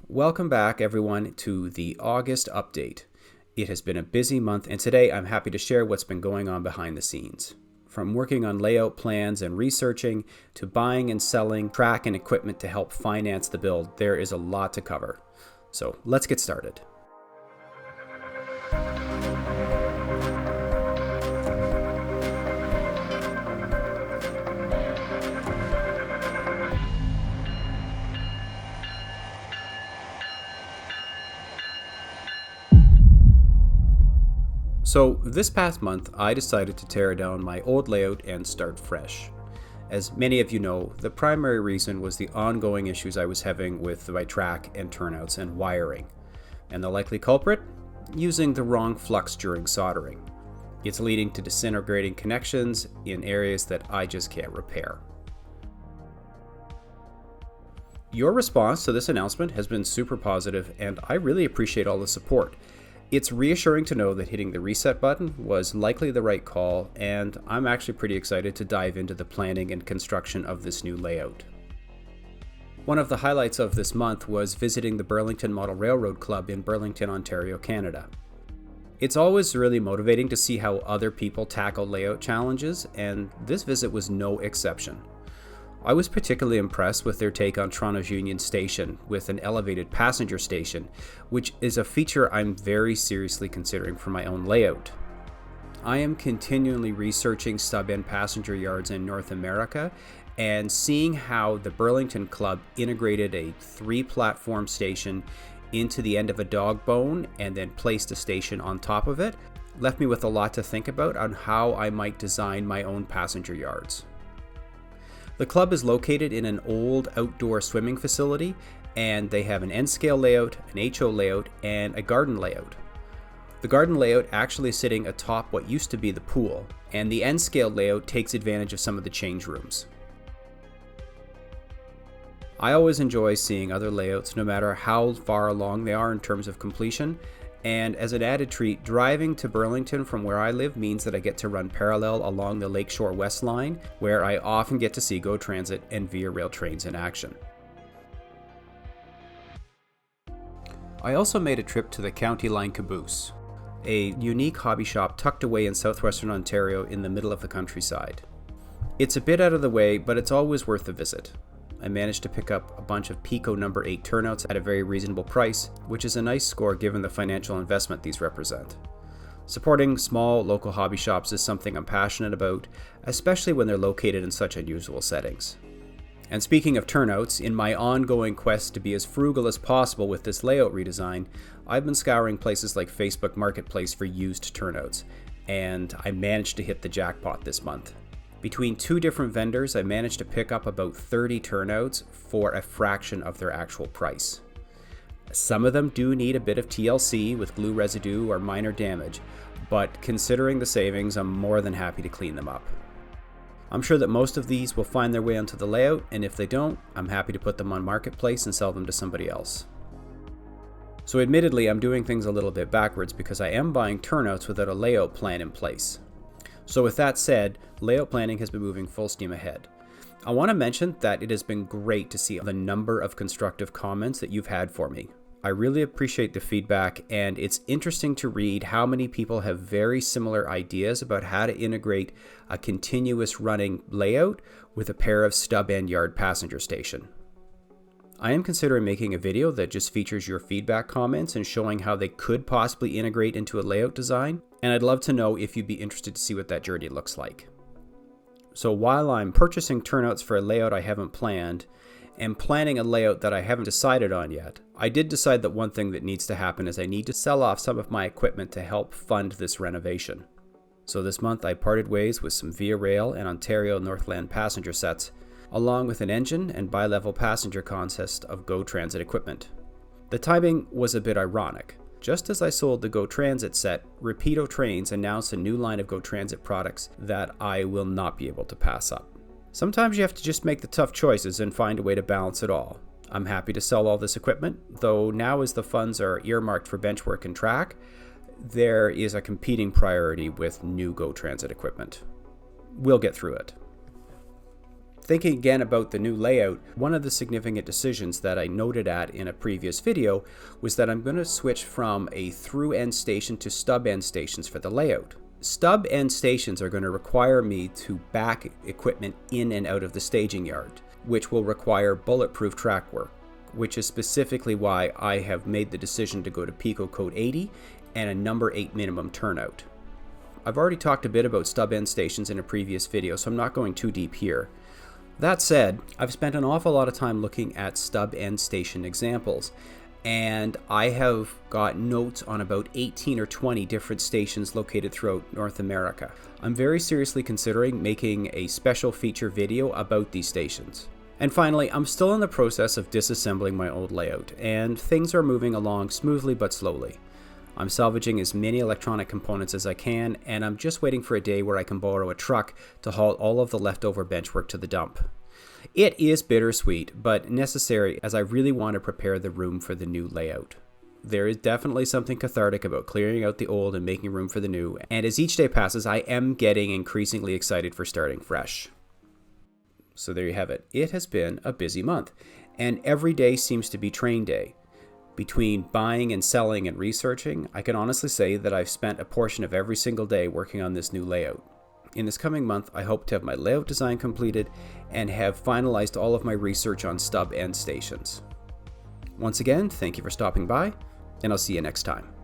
Welcome back, everyone, to the August update. It has been a busy month, and today I'm happy to share what's been going on behind the scenes. From working on layout plans and researching, to buying and selling track and equipment to help finance the build, there is a lot to cover. So let's get started. So this past month, I decided to tear down my old layout and start fresh. As many of you know, the primary reason was the ongoing issues I was having with my track and turnouts and wiring. And the likely culprit? Using the wrong flux during soldering. It's leading to disintegrating connections in areas that I just can't repair. Your response to this announcement has been super positive, and I really appreciate all the support. It's reassuring to know that hitting the reset button was likely the right call, and I'm actually pretty excited to dive into the planning and construction of this new layout. One of the highlights of this month was visiting the Burlington Model Railroad Club in Burlington, Ontario, Canada. It's always really motivating to see how other people tackle layout challenges, and this visit was no exception. I was particularly impressed with their take on Toronto's Union Station with an elevated passenger station, which is a feature I'm very seriously considering for my own layout. I am continually researching stub end passenger yards in North America and seeing how the Burlington Club integrated a 3-platform station into the end of a dog bone and then placed a station on top of it left me with a lot to think about on how I might design my own passenger yards. The club is located in an old outdoor swimming facility, and they have an N Scale layout, an HO layout, and a garden layout. The garden layout actually is sitting atop what used to be the pool, and the N Scale layout takes advantage of some of the change rooms. I always enjoy seeing other layouts no matter how far along they are in terms of completion, and as an added treat, driving to Burlington from where I live means that I get to run parallel along the Lakeshore West line, where I often get to see GO Transit and Via Rail trains in action. I also made a trip to the County Line Caboose, a unique hobby shop tucked away in southwestern Ontario in the middle of the countryside. It's a bit out of the way, but it's always worth a visit. I managed to pick up a bunch of Pico number 8 turnouts at a very reasonable price, which is a nice score given the financial investment these represent. Supporting small local hobby shops is something I'm passionate about, especially when they're located in such unusual settings. And speaking of turnouts, in my ongoing quest to be as frugal as possible with this layout redesign, I've been scouring places like Facebook Marketplace for used turnouts, and I managed to hit the jackpot this month. Between 2 different vendors, I managed to pick up about 30 turnouts for a fraction of their actual price. Some of them do need a bit of TLC with glue residue or minor damage, but considering the savings, I'm more than happy to clean them up. I'm sure that most of these will find their way onto the layout, and if they don't, I'm happy to put them on Marketplace and sell them to somebody else. So admittedly, I'm doing things a little bit backwards because I am buying turnouts without a layout plan in place. So with that said, layout planning has been moving full steam ahead. I want to mention that it has been great to see the number of constructive comments that you've had for me. I really appreciate the feedback, and it's interesting to read how many people have very similar ideas about how to integrate a continuous running layout with a pair of stub end yard passenger station. I am considering making a video that just features your feedback comments and showing how they could possibly integrate into a layout design, and I'd love to know if you'd be interested to see what that journey looks like. So while I'm purchasing turnouts for a layout I haven't planned, and planning a layout that I haven't decided on yet, I did decide that one thing that needs to happen is I need to sell off some of my equipment to help fund this renovation. So this month I parted ways with some Via Rail and Ontario Northland passenger sets, along with an engine and bi-level passenger consist of GO Transit equipment. The timing was a bit ironic. Just as I sold the GO Transit set, Rapido Trains announced a new line of GO Transit products that I will not be able to pass up. Sometimes you have to just make the tough choices and find a way to balance it all. I'm happy to sell all this equipment, though now as the funds are earmarked for benchwork and track, there is a competing priority with new GO Transit equipment. We'll get through it. Thinking again about the new layout, one of the significant decisions that I noted at in a previous video was that I'm going to switch from a through end station to stub end stations for the layout. Stub end stations are going to require me to back equipment in and out of the staging yard, which will require bulletproof track work, which is specifically why I have made the decision to go to Pico Code 80 and a number 8 minimum turnout. I've already talked a bit about stub end stations in a previous video, so I'm not going too deep here. That said, I've spent an awful lot of time looking at stub end station examples, and I have got notes on about 18 or 20 different stations located throughout North America. I'm very seriously considering making a special feature video about these stations. And finally, I'm still in the process of disassembling my old layout, and things are moving along smoothly but slowly. I'm salvaging as many electronic components as I can, and I'm just waiting for a day where I can borrow a truck to haul all of the leftover benchwork to the dump. It is bittersweet, but necessary, as I really want to prepare the room for the new layout. There is definitely something cathartic about clearing out the old and making room for the new, and as each day passes, I am getting increasingly excited for starting fresh. So there you have it. It has been a busy month, and every day seems to be train day. Between buying and selling and researching, I can honestly say that I've spent a portion of every single day working on this new layout. In this coming month, I hope to have my layout design completed and have finalized all of my research on stub end stations. Once again, thank you for stopping by, and I'll see you next time.